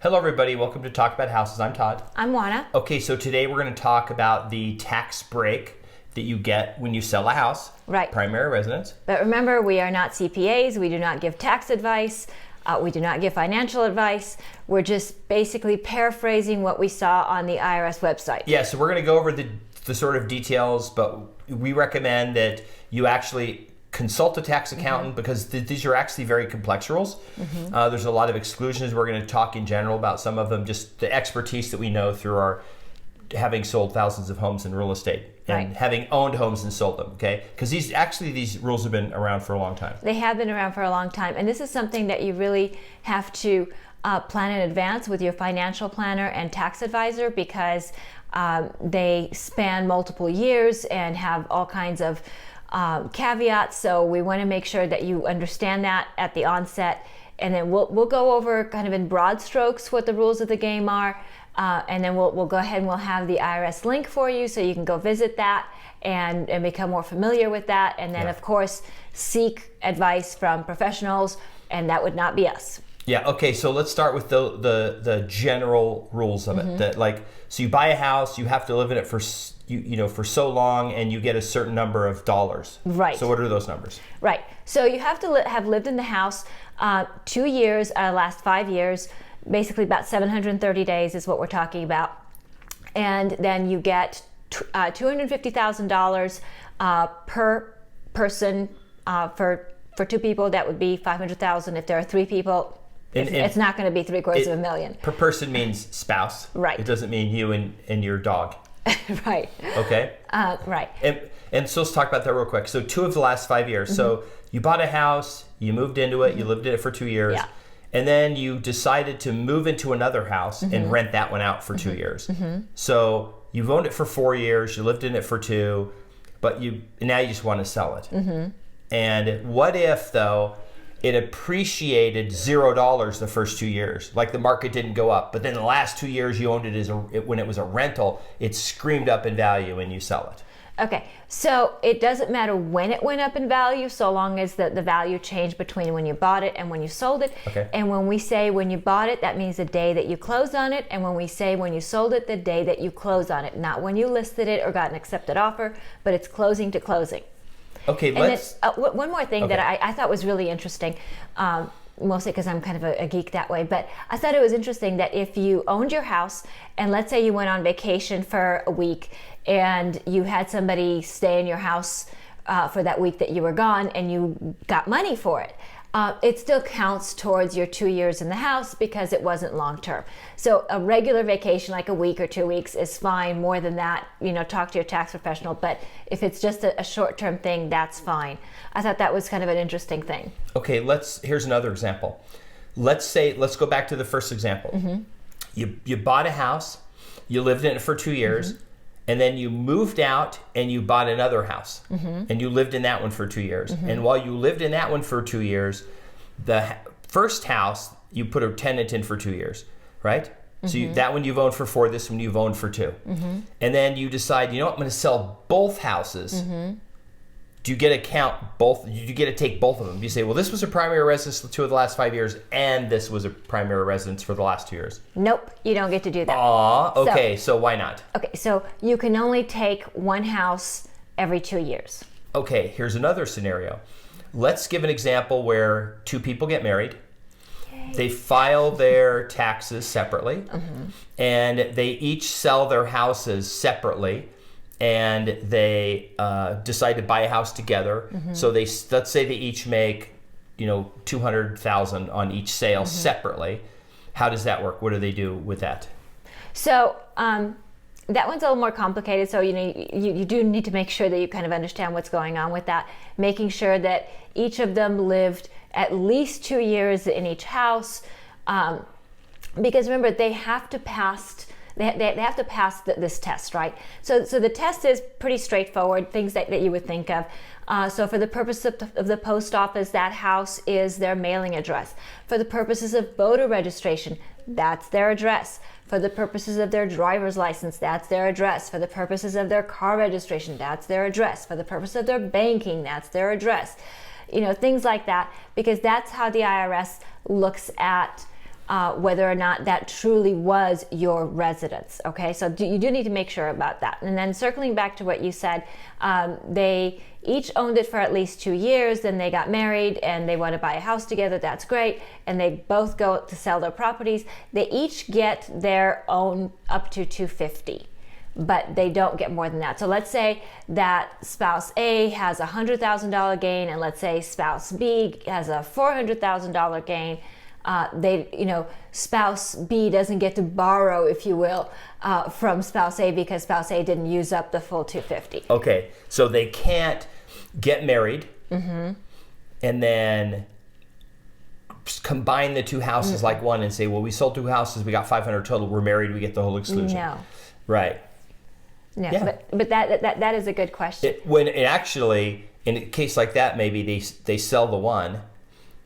Hello everybody, welcome to Talk About Houses. I'm Todd. I'm Juana. Okay, so today we're going to talk about the tax break that you get when you sell a house. Right. Primary residence. But remember, we are not CPAs. We do not give tax advice. We do not give financial advice. We're just basically paraphrasing what we saw on the IRS website. Yeah, so we're going to go over the sort of details, but we recommend that you actually consult a tax accountant because these are actually very complex rules. There's a lot of exclusions. We're going to talk in general about some of them, just the expertise that we know through our having sold thousands of homes in real estate and having owned homes and sold them, okay? Because these rules have been around for a long time. They have been around for a long time, and this is something that you really have to plan in advance with your financial planner and tax advisor because they span multiple years and have all kinds of caveats, so we want to make sure that you understand that at the onset, and then we'll go over kind of in broad strokes what the rules of the game are, and then we'll go ahead and we'll have the IRS link for you so you can go visit that and become more familiar with that, and then of course seek advice from professionals, and that would not be us. Yeah, okay, so let's start with the general rules of it. That so you buy a house, you have to live in it for for so long, and you get a certain number of dollars. Right. So what are those numbers? Right. So you have to have lived in the house 2 years out of the last 5 years, basically about 730 days is what we're talking about. And then you get $250,000 per person. For two people, that would be $500,000. If there are three people, it's not going to be $750,000. Per person means spouse. Right. It doesn't mean you and your dog. Right. Okay. Right. And so let's talk about that real quick. So 2 of the last 5 years. So you bought a house, you moved into it, you lived in it for 2 years, and then you decided to move into another house and rent that one out for 2 years. So you've owned it for 4 years, you lived in it for 2, but now you just want to sell it. And what if though it appreciated $0 the first 2 years, like the market didn't go up, but then the last 2 years you owned it when it was a rental, it screamed up in value and you sell it. Okay, so it doesn't matter when it went up in value, so long as the value changed between when you bought it and when you sold it. Okay. And when we say when you bought it, that means the day that you closed on it. And when we say when you sold it, the day that you closed on it. Not when you listed it or got an accepted offer, but it's closing to closing. Okay, let's... one more thing that I thought was really interesting, mostly because I'm kind of a geek that way, but I thought it was interesting that if you owned your house and let's say you went on vacation for a week and you had somebody stay in your house for that week that you were gone and you got money for it, it still counts towards your 2 years in the house because it wasn't long term. So a regular vacation, like a week or 2 weeks, is fine. More than that, talk to your tax professional. But if it's just a short term thing, that's fine. I thought that was kind of an interesting thing. Okay, here's another example. Let's go back to the first example. You bought a house, you lived in it for 2 years, and then you moved out and you bought another house and you lived in that one for 2 years. And while you lived in that one for 2 years, the first house, you put a tenant in for 2 years, right? So that one you've owned for 4, this one you've owned for 2. And then you decide, I'm going to sell both houses. Do you get to count both? Do you get to take both of them? Do you say, well, this was a primary residence for 2 of the last 5 years, and this was a primary residence for the last 2 years? Nope, you don't get to do that. Okay, so why not? Okay, so you can only take one house every 2 years. Okay, here's another scenario. Let's give an example where 2 people get married. They file their taxes separately, and they each sell their houses separately. And they decide to buy a house together. So let's say they each make, $200,000 on each sale separately. How does that work? What do they do with that? So that one's a little more complicated. So you do need to make sure that you kind of understand what's going on with that. Making sure that each of them lived at least 2 years in each house, because remember they have to pass. They have to pass this test, right? So the test is pretty straightforward, things that you would think of. So for the purpose of the post office, that house is their mailing address. For the purposes of voter registration, that's their address. For the purposes of their driver's license, that's their address. For the purposes of their car registration, that's their address. For the purpose of their banking, that's their address. Things like that, because that's how the IRS looks at whether or not that truly was your residence. Okay, so you do need to make sure about that. And then circling back to what you said, they each owned it for at least 2 years, then they got married and they want to buy a house together. That's great. And they both go to sell their properties. They each get their own up to $250. But they don't get more than that. So let's say that spouse A has a $100,000 gain, and let's say spouse B has a $400,000 gain. Spouse B doesn't get to borrow, if you will, from spouse A because spouse A didn't use up the full $250. Okay, so they can't get married and then combine the two houses like one and say, well, we sold 2 houses, we got 500 total, we're married, we get the whole exclusion. No. Right. No, Yeah. but that is a good question. When it actually, in a case like that, maybe they sell the one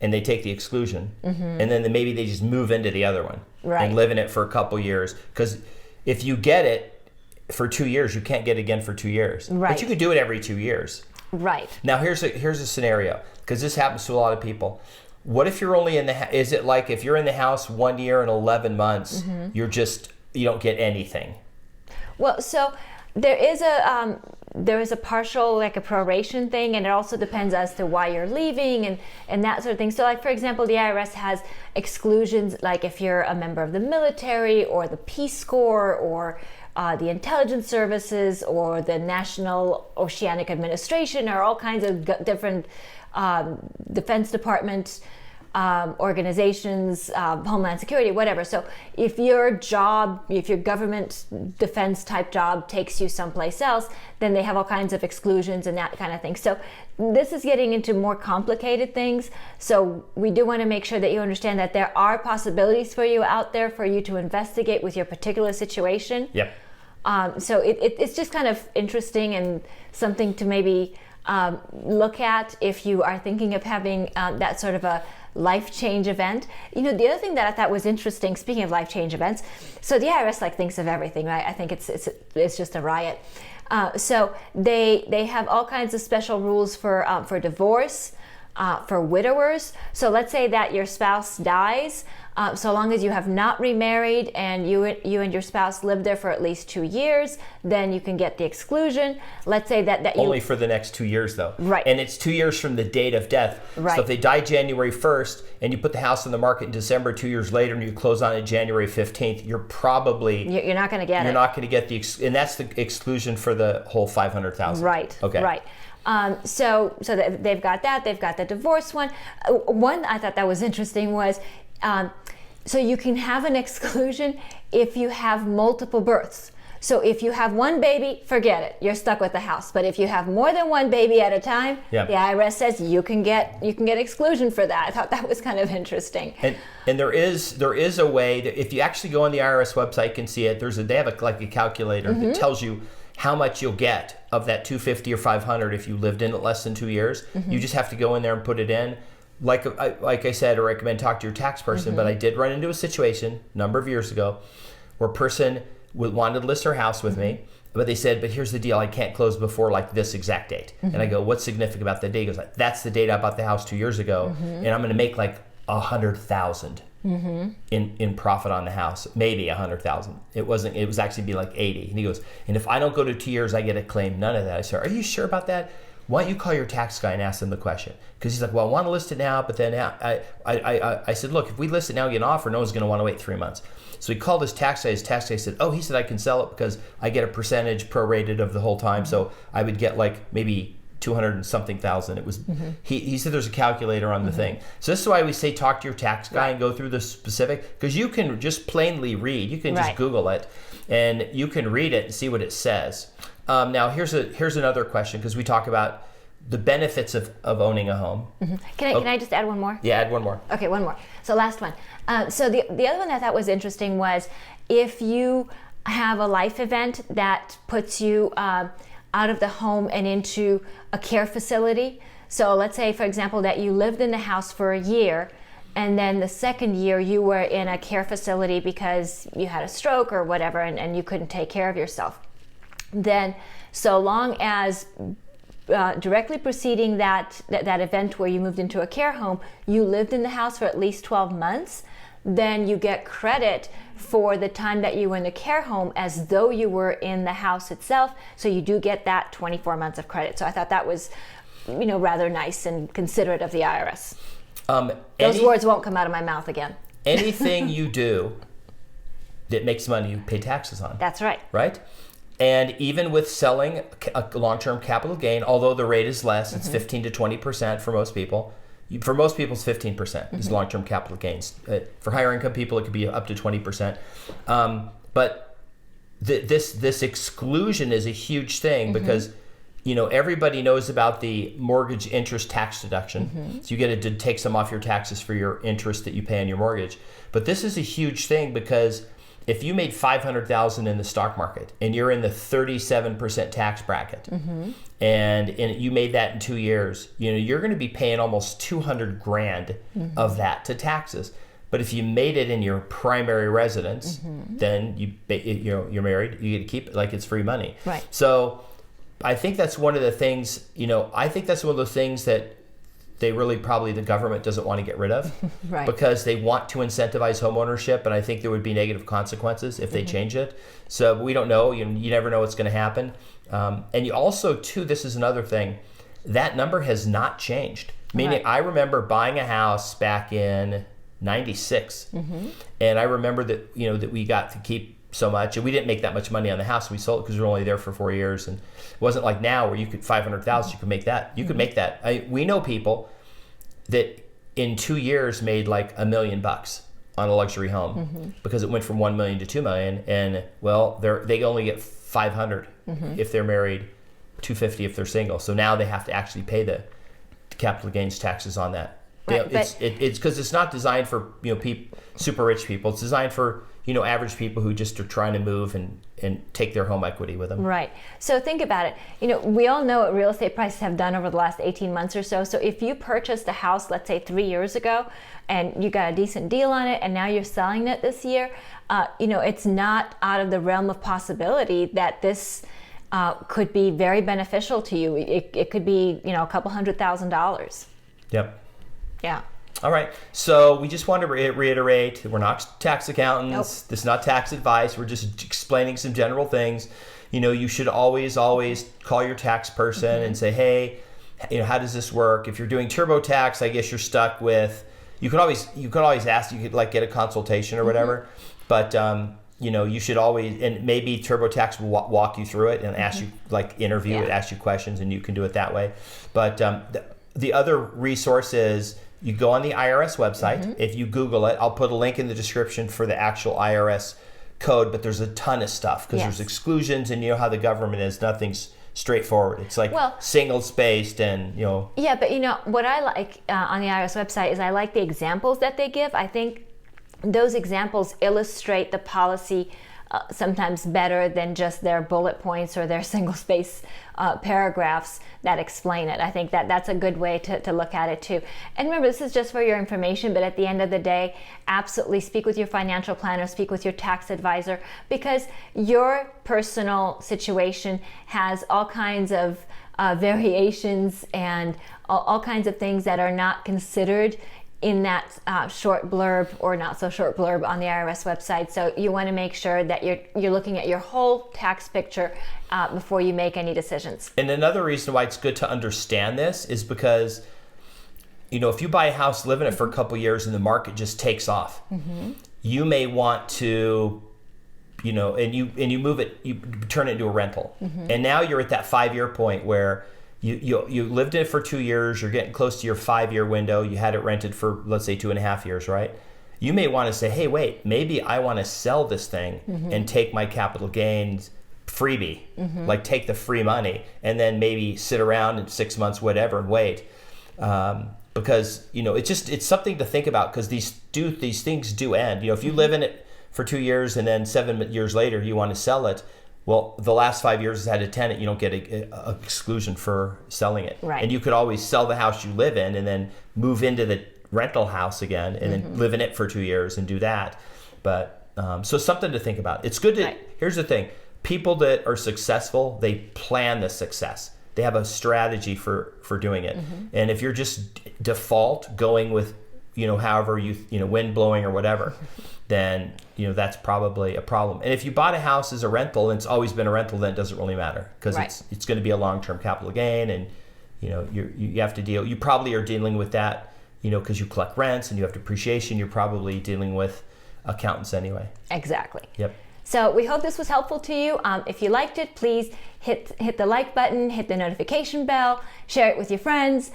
and they take the exclusion, and then maybe they just move into the other one and live in it for a couple years. Because if you get it for 2 years, you can't get it again for 2 years. Right. But you could do it every 2 years. Right. Now here's a scenario, because this happens to a lot of people. What if you're only is it like if you're in the house 1 year and 11 months, you don't get anything? Well, so there is a partial, like a proration thing, and it also depends as to why you're leaving and that sort of thing. So like, for example, the IRS has exclusions, like if you're a member of the military or the Peace Corps or the intelligence services or the National Oceanic Administration, or all kinds of different Defense Department organizations, Homeland Security, whatever. So if your government defense type job takes you someplace else, then they have all kinds of exclusions and that kind of thing. So this is getting into more complicated things. So we do want to make sure that you understand that there are possibilities for you out there for you to investigate with your particular situation. Yep. So it's just kind of interesting and something to maybe look at if you are thinking of having that sort of a life change event. The other thing that I thought was interesting, speaking of life change events, so the IRS thinks of everything, right? I think it's just a riot. So they have all kinds of special rules for divorce, for widowers. So let's say that your spouse dies, so long as you have not remarried and you and your spouse lived there for at least 2 years, then you can get the exclusion. Let's say that you... Only for the next 2 years, though. Right. And it's 2 years from the date of death. Right. So if they die January 1st and you put the house on the market in December 2 years later and you close on it January 15th, you're probably... You're not going to get it. You're not going to get and that's the exclusion for the whole $500,000. Right. Okay. Right. So they've got that. They've got the divorce one. One I thought that was interesting was, so you can have an exclusion if you have multiple births. So if you have one baby, forget it. You're stuck with the house. But if you have more than one baby at a time, yeah, the IRS says you can get exclusion for that. I thought that was kind of interesting. And there is a way that if you actually go on the IRS website, you can see it. They have a calculator that tells you how much you'll get of that $250 or $500 if you lived in it less than 2 years. You just have to go in there and put it in. Like I said, I recommend talk to your tax person, but I did run into a situation a number of years ago where a person wanted to list their house with me, but they said, but here's the deal, I can't close before like this exact date. And I go, what's significant about that date? He goes, that's the date I bought the house 2 years ago, and I'm going to make like $100,000 in profit on the house, maybe $100,000. It was actually be like 80. And he goes, and if I don't go to 2 years, I get a claim. None of that. I said, are you sure about that? Why don't you call your tax guy and ask them the question? Because he's like, well, I want to list it now, but then I said, look, if we list it now and get an offer, no one's going to want to wait 3 months. So he called his tax guy. His tax guy said, he said I can sell it because I get a percentage prorated of the whole time. So I would get like maybe 200 and something thousand. It was he said there's a calculator on the thing. So this is why we say talk to your tax guy and go through the specific, because you can just plainly read. You can just Google it and you can read it and see what it says. Now here's another question, because we talk about the benefits of owning a home. Can I just add one more? Yeah, add one more. Okay, one more. So last one. So the other one I thought was interesting was if you have a life event that puts you out of the home and into a care facility. So let's say, for example, that you lived in the house for a year, and then the second year you were in a care facility because you had a stroke or whatever, and you couldn't take care of yourself. Then, so long as directly preceding that event where you moved into a care home, you lived in the house for at least 12 months, then you get credit for the time that you were in the care home as though you were in the house itself. So you do get that 24 months of credit. So I thought that was, rather nice and considerate of the IRS. Those words won't come out of my mouth again. Anything you do that makes money, you pay taxes on. That's right. Right? And even with selling a long-term capital gain, although the rate is less, it's 15 to 20% for most people. For most people, it's 15% is long-term capital gains. For higher income people, it could be up to 20%. But this exclusion is a huge thing because everybody knows about the mortgage interest tax deduction. So you get to take some off your taxes for your interest that you pay on your mortgage. But this is a huge thing because if you made $500,000 in the stock market and you're in the 37% tax bracket, and you made that in 2 years, you're going to be paying almost $200,000 of that to taxes. But if you made it in your primary residence, then you're married, you get to keep it like it's free money. Right. So I think that's one of the things. I think that's one of the things that they really probably the government doesn't want to get rid of, right? Because they want to incentivize home ownership, and I think there would be negative consequences if they change it. So we don't know. You never know what's going to happen. And you also, too, this is another thing. That number has not changed. Meaning, I remember buying a house back in '96, and I remember that that we got to keep so much, and we didn't make that much money on the house. We sold it because we were only there for 4 years, and it wasn't like now where you could $500,000. You could make that. You could make that. We know people that in 2 years made like $1 million on a luxury home because it went from 1 million to 2 million, and they only get 500 if they're married, 250 if they're single. So now they have to actually pay the capital gains taxes on that. Right, it's because it's not designed for super rich people. It's designed for average people who just are trying to move and take their home equity with them. Right. So think about it. We all know what real estate prices have done over the last 18 months or so. So if you purchased a house, let's say 3 years ago, and you got a decent deal on it, and now you're selling it this year, it's not out of the realm of possibility that this could be very beneficial to you. It could be, a couple $100,000. Yep. Yeah. All right. So we just want to reiterate, we're not tax accountants. Nope. This is not tax advice. We're just explaining some general things. You should always call your tax person and say, hey, how does this work? If you're doing TurboTax, I guess you're stuck with, you could always ask, you could get a consultation or whatever. But, you should always, and maybe TurboTax will walk you through it and ask you, interview it, ask you questions, and you can do it that way. But the other resource is, you go on the IRS website. If you Google it, I'll put a link in the description for the actual IRS code, but there's a ton of stuff because there's exclusions, and how the government is, nothing's straightforward. It's single-spaced and, Yeah, but what I like on the IRS website is I like the examples that they give. I think those examples illustrate the policy sometimes better than just their bullet points or their single-space paragraphs that explain it. I think that's a good way to look at it too. And remember, this is just for your information, but at the end of the day, absolutely speak with your financial planner, speak with your tax advisor, because your personal situation has all kinds of variations and all kinds of things that are not considered in that short blurb or not so short blurb on the IRS website. So you want to make sure that you're looking at your whole tax picture before you make any decisions. And another reason why it's good to understand this is because, if you buy a house, live in it for a couple years, and the market just takes off, you may want to, and you move it, you turn it into a rental, and now you're at that 5-year point where you lived in it for 2 years, you're getting close to your 5-year window, you had it rented for, let's say, 2.5 years, right? You may want to say, hey, wait, maybe I want to sell this thing and take my capital gains freebie, take the free money, and then maybe sit around in 6 months, whatever, and wait. Because, it's something to think about, because these things do end. If you live in it for 2 years and then 7 years later you want to sell it, well, the last 5 years has had a tenant, you don't get a exclusion for selling it. Right. And you could always sell the house you live in and then move into the rental house again and then live in it for 2 years and do that. But so something to think about. It's good to, here's the thing, people that are successful, they plan the success. They have a strategy for doing it. And if you're just default going with however wind blowing or whatever, then that's probably a problem. And if you bought a house as a rental and it's always been a rental, then it doesn't really matter, because it's going to be a long-term capital gain, and you have to deal. You probably are dealing with that, because you collect rents and you have depreciation. You're probably dealing with accountants anyway. Exactly. Yep. So we hope this was helpful to you. If you liked it, please hit the like button, hit the notification bell, share it with your friends,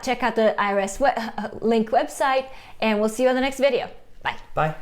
check out the IRS link website, and we'll see you on the next video. Bye. Bye.